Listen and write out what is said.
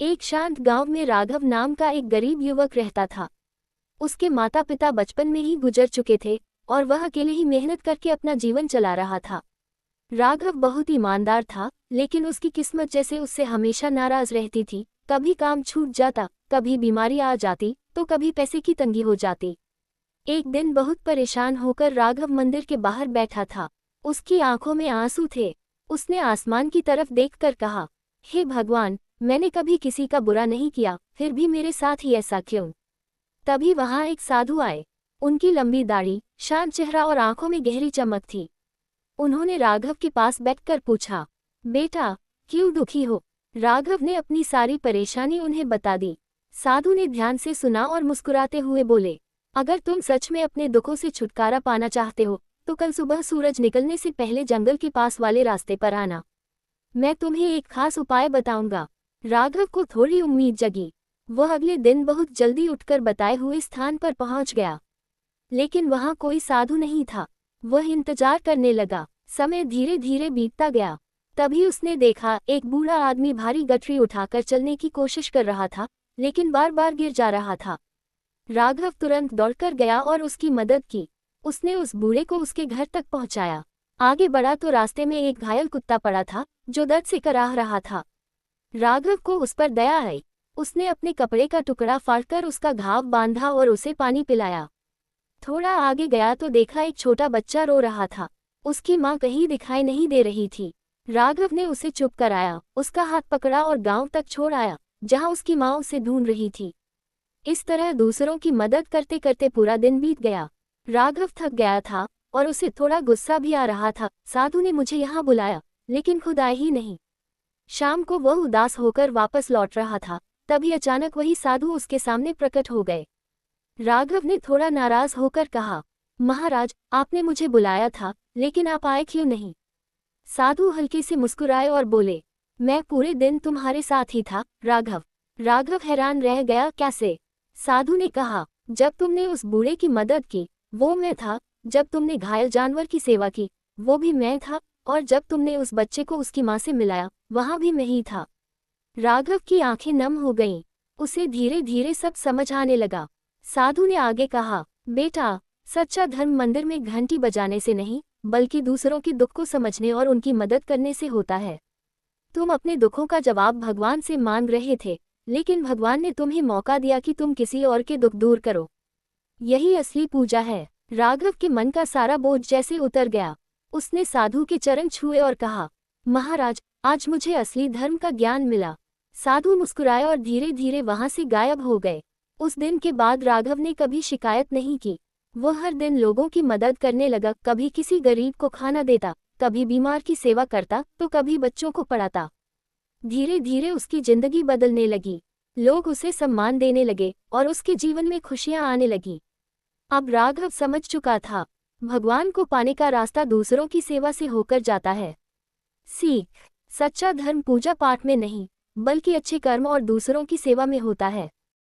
एक शांत गांव में राघव नाम का एक गरीब युवक रहता था। उसके माता पिता बचपन में ही गुजर चुके थे और वह अकेले ही मेहनत करके अपना जीवन चला रहा था। राघव बहुत ईमानदार था, लेकिन उसकी किस्मत जैसे उससे हमेशा नाराज रहती थी। कभी काम छूट जाता, कभी बीमारी आ जाती, तो कभी पैसे की तंगी हो जाती। एक दिन बहुत परेशान होकर राघव मंदिर के बाहर बैठा था। उसकी आंखों में आंसू थे। उसने आसमान की तरफ देखकर कहा, हे भगवान, मैंने कभी किसी का बुरा नहीं किया, फिर भी मेरे साथ ही ऐसा क्यों? तभी वहां एक साधु आए। उनकी लंबी दाढ़ी, शांत चेहरा और आंखों में गहरी चमक थी। उन्होंने राघव के पास बैठकर पूछा, बेटा, क्यों दुखी हो? राघव ने अपनी सारी परेशानी उन्हें बता दी। साधु ने ध्यान से सुना और मुस्कुराते हुए बोले, अगर तुम सच में अपने दुखों से छुटकारा पाना चाहते हो तो कल सुबह सूरज निकलने से पहले जंगल के पास वाले रास्ते पर आना। मैं तुम्हें एक खास उपाय बताऊंगा। राघव को थोड़ी उम्मीद जगी। वह अगले दिन बहुत जल्दी उठकर बताए हुए स्थान पर पहुंच गया, लेकिन वहां कोई साधु नहीं था। वह इंतजार करने लगा। समय धीरे धीरे बीतता गया। तभी उसने देखा, एक बूढ़ा आदमी भारी गठरी उठाकर चलने की कोशिश कर रहा था, लेकिन बार बार गिर जा रहा था। राघव तुरंत दौड़कर गया और उसकी मदद की। उसने उस बूढ़े को उसके घर तक पहुंचाया। आगे बढ़ा तो रास्ते में एक घायल कुत्ता पड़ा था, जो दर्द से कराह रहा था। राघव को उस पर दया आई। उसने अपने कपड़े का टुकड़ा फाड़कर उसका घाव बांधा और उसे पानी पिलाया। थोड़ा आगे गया तो देखा, एक छोटा बच्चा रो रहा था। उसकी माँ कहीं दिखाई नहीं दे रही थी। राघव ने उसे चुप कराया, उसका हाथ पकड़ा और गांव तक छोड़ आया, जहां उसकी माँ उसे ढूंढ रही थी। इस तरह दूसरों की मदद करते करते पूरा दिन बीत गया। राघव थक गया था और उसे थोड़ा गुस्सा भी आ रहा था। साधु ने मुझे यहाँ बुलाया, लेकिन खुद आए ही नहीं। शाम को वह उदास होकर वापस लौट रहा था, तभी अचानक वही साधु उसके सामने प्रकट हो गए। राघव ने थोड़ा नाराज होकर कहा, महाराज, आपने मुझे बुलाया था, लेकिन आप आए क्यों नहीं? साधु हल्के से मुस्कुराए और बोले, मैं पूरे दिन तुम्हारे साथ ही था राघव। राघव हैरान रह गया, कैसे? साधु ने कहा, जब तुमने उस बूढ़े की मदद की, वो मैं था। जब तुमने घायल जानवर की सेवा की, वो भी मैं था। और जब तुमने उस बच्चे को उसकी माँ से मिलाया, वहां भी मैं ही था। राघव की आंखें नम हो गईं। उसे धीरे धीरे सब समझ आने लगा। साधु ने आगे कहा, बेटा, सच्चा धर्म मंदिर में घंटी बजाने से नहीं, बल्कि दूसरों के दुख को समझने और उनकी मदद करने से होता है। तुम अपने दुखों का जवाब भगवान से मांग रहे थे, लेकिन भगवान ने तुम्हें मौका दिया कि तुम किसी और के दुख दूर करो। यही असली पूजा है। राघव के मन का सारा बोझ जैसे उतर गया। उसने साधु के चरण छुए और कहा, महाराज, आज मुझे असली धर्म का ज्ञान मिला। साधु मुस्कुराए और धीरे धीरे वहां से गायब हो गए। उस दिन के बाद राघव ने कभी शिकायत नहीं की। वो हर दिन लोगों की मदद करने लगा। कभी किसी गरीब को खाना देता, कभी बीमार की सेवा करता, तो कभी बच्चों को पढ़ाता। धीरे धीरे उसकी जिंदगी बदलने लगी। लोग उसे सम्मान देने लगे और उसके जीवन में खुशियां आने लगी। अब राघव समझ चुका था, भगवान को पाने का रास्ता दूसरों की सेवा से होकर जाता है। सीख, सच्चा धर्म पूजा पाठ में नहीं, बल्कि अच्छे कर्म और दूसरों की सेवा में होता है।